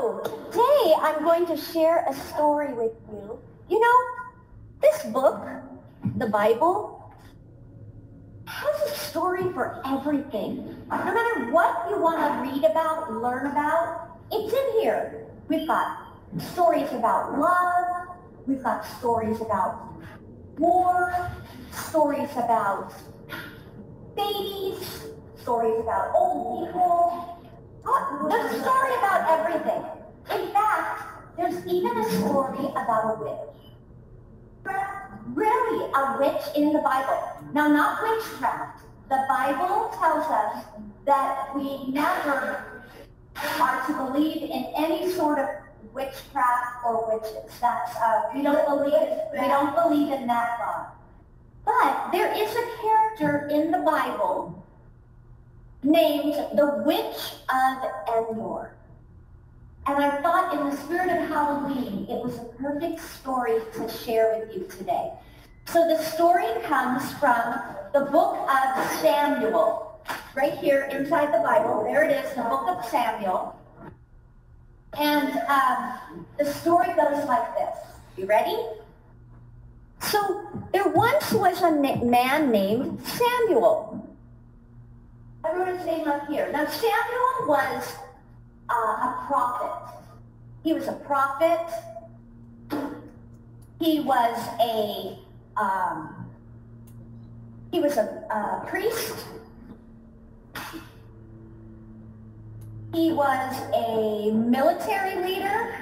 So, today I'm going to share a story with you. You know, this book, the Bible, has a story for everything. No matter what you want to read about, learn about, it's in here. We've got stories about love, we've got stories about war, stories about babies, stories about old people. There's a story about everything. In fact, there's even a story about a witch. Really, a witch in the Bible. Now, not witchcraft. The Bible tells us that we never are to believe in any sort of witchcraft or witches. That's we don't believe in that God. But there is a character in the Bible named the Witch of Endor. And I thought in the spirit of Halloween, it was a perfect story to share with you today. So the story comes from the book of Samuel. Right here inside the Bible, there it is, the book of Samuel. And the story goes like this. You ready? So there once was a man named Samuel. I wrote his name up here. Now Samuel was a prophet. He was a prophet. He was a priest. He was a military leader.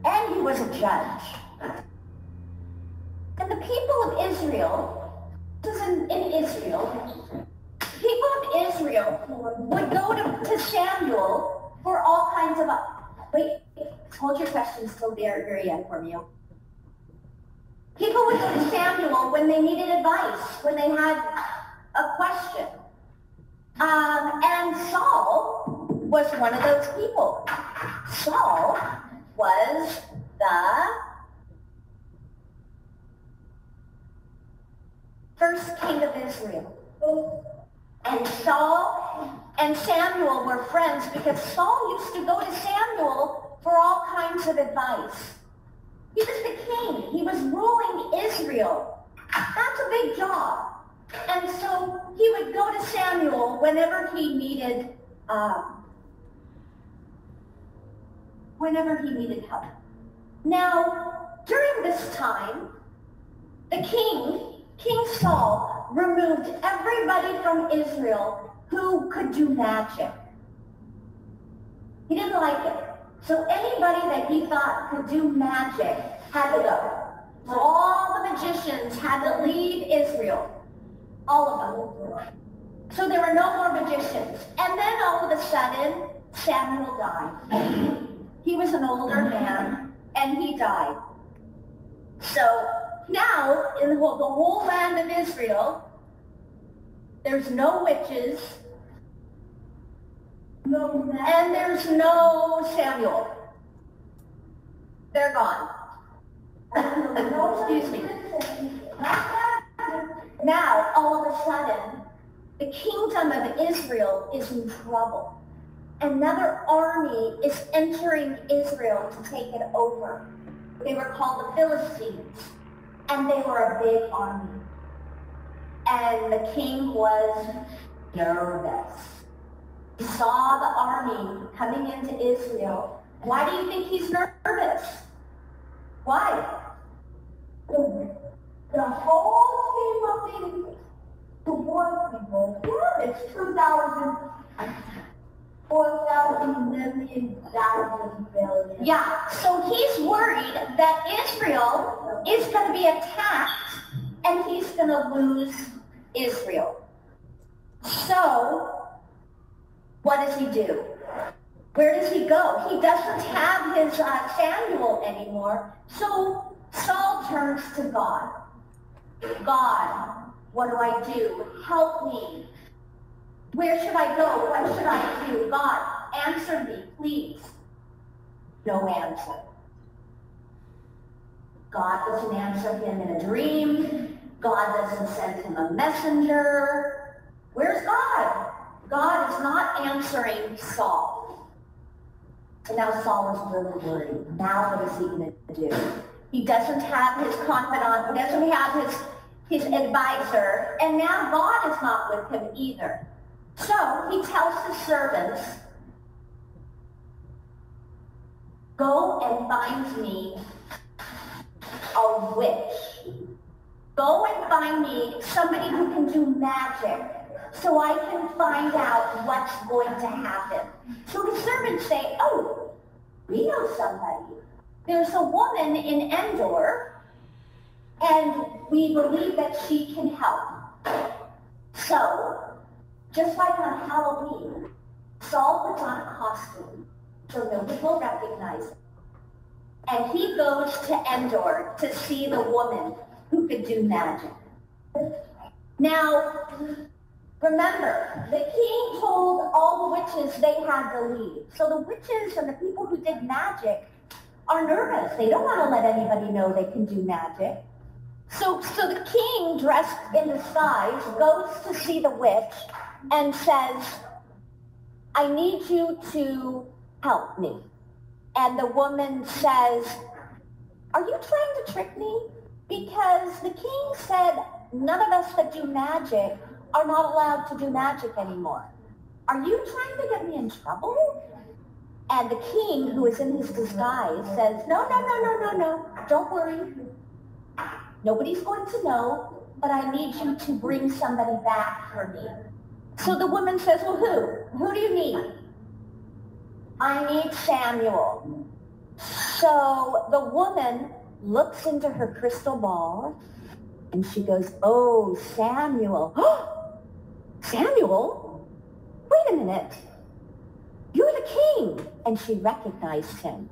And he was a judge. And the people of Israel, this is in Israel, people of Israel would go to Samuel for all kinds of, wait, hold your questions till the very end for me. People would go to Samuel when they needed advice, when they had a question. And Saul was one of those people. Saul was the first king of Israel. And Saul and Samuel were friends because Saul used to go to Samuel for all kinds of advice. He was the king. He was ruling Israel. That's a big job. And so he would go to Samuel whenever he needed help. Now, during this time, the King Saul, removed everybody from Israel who could do magic. He didn't like it. So anybody that he thought could do magic had to go. So all the magicians had to leave Israel. All of them. So there were no more magicians. And then all of a sudden, Samuel died. He was an older man, and he died. So now, in the whole land of Israel, there's no witches, and there's no Samuel. They're gone. Excuse me. Now, all of a sudden, the kingdom of Israel is in trouble. Another army is entering Israel to take it over. They were called the Philistines, and they were a big army. And the king was nervous. He saw the army coming into Israel. Why do you think he's nervous? Why? The whole team of people, the war people, it's 2,000, 4,000 million, thousand billion. Yeah, so he's worried that Israel is going to be attacked and he's going to lose Israel. So, what does he do? Where does he go? He doesn't have his Samuel anymore, so Saul turns to God. God, what do I do? Help me. Where should I go? What should I do? God, answer me, please. No answer. God doesn't answer him in a dream. God doesn't send him a messenger. Where's God? God is not answering Saul. So now Saul is really worried. Now what is he going to do? He doesn't have his confidant, he doesn't have his advisor, and now God is not with him either. So he tells his servants, go and find me a witch. Go and find me somebody who can do magic so I can find out what's going to happen. So his servants say, oh, we know somebody. There's a woman in Endor, and we believe that she can help. So, just like on Halloween, Saul puts on a costume so nobody will recognize him. And he goes to Endor to see the woman who could do magic. Now, remember, the king told all the witches they had to leave. So the witches and the people who did magic are nervous. They don't want to let anybody know they can do magic. So the king, dressed in disguise, goes to see the witch and says, I need you to help me. And the woman says, are you trying to trick me? Because the king said none of us that do magic are not allowed to do magic anymore. Are you trying to get me in trouble? And the king, who is in his disguise, says, no, don't worry. Nobody's going to know, but I need you to bring somebody back for me. So the woman says, well, who? Who do you need? I need Samuel. So the woman looks into her crystal ball, and she goes, oh, Samuel. Samuel? Wait a minute. You're the king. And she recognized him.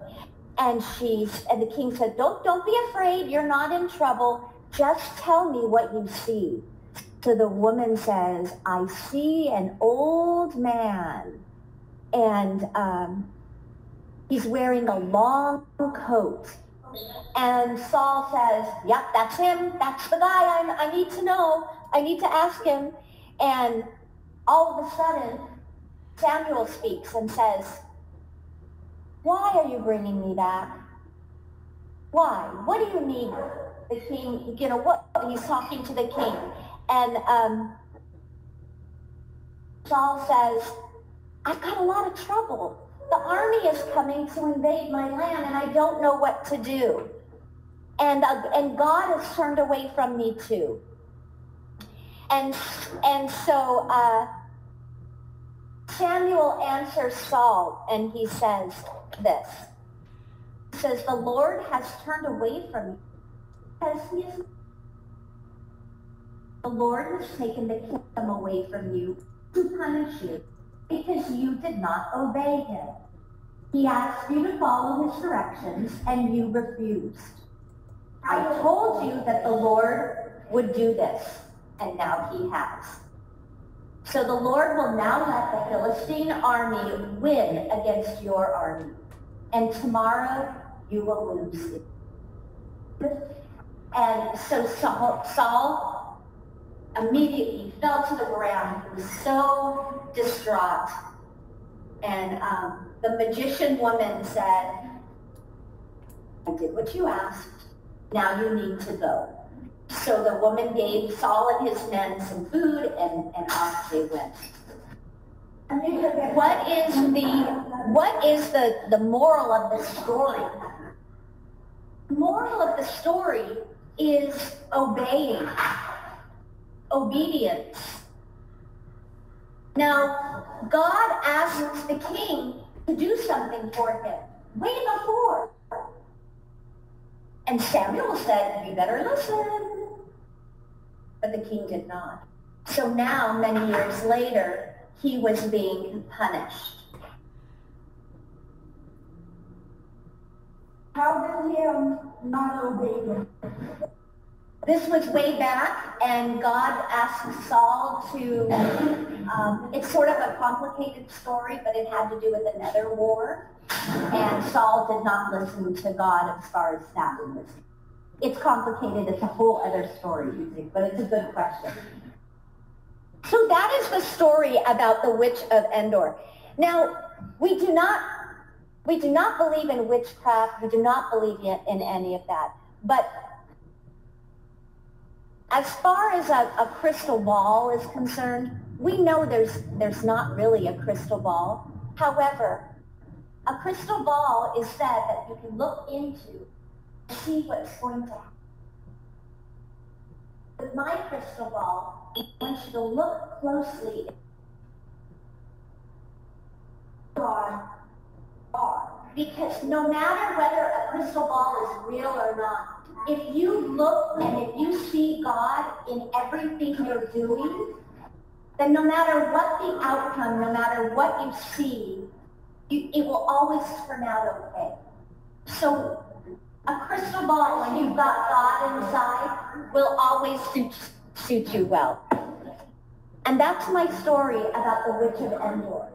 And the king said, don't be afraid. You're not in trouble. Just tell me what you see. So the woman says, I see an old man. And he's wearing a long coat. And Saul says, yep, that's him. That's the guy I need to know. I need to ask him. And all of a sudden, Samuel speaks and says, why are you bringing me back? Why? What do you need? The king, he's talking to the king. And Saul says, I've got a lot of trouble. The army is coming to invade my land, and I don't know what to do. And God has turned away from me too. And so Samuel answers Saul, and he says this. He says, the Lord has turned away from you because the Lord has taken the kingdom away from you to punish you because you did not obey him. He asked you to follow his directions, and you refused. I told you that the Lord would do this, and now he has. So the Lord will now let the Philistine army win against your army, and tomorrow you will lose it. And so Saul immediately fell to the ground. He was so distraught. And the magician woman said, I did what you asked. Now you need to go. So the woman gave Saul and his men some food, and off they went. What is the moral of the story? The moral of the story is obedience. Now, God asks the king to do something for him way before. And Samuel said, you better listen. But the king did not. So now, many years later, he was being punished. How did he not obey him? This was way back, and God asked Saul to, it's sort of a complicated story, but it had to do with another war. And Saul did not listen to God as far as that was. It's complicated. It's a whole other story, but it's a good question. So that is the story about the Witch of Endor. Now, we do not believe in witchcraft. We do not believe in any of that. But as far as a crystal ball is concerned, we know there's not really a crystal ball. However, a crystal ball is said that you can look into and see what's going to happen. With my crystal ball, I want you to look closely. Because no matter whether a crystal ball is real or not, if you look and if you see God in everything you're doing, then no matter what the outcome, no matter what you see, it will always turn out okay. So a crystal ball, when you've got God inside, will always suit you well. And that's my story about the Witch of Endor.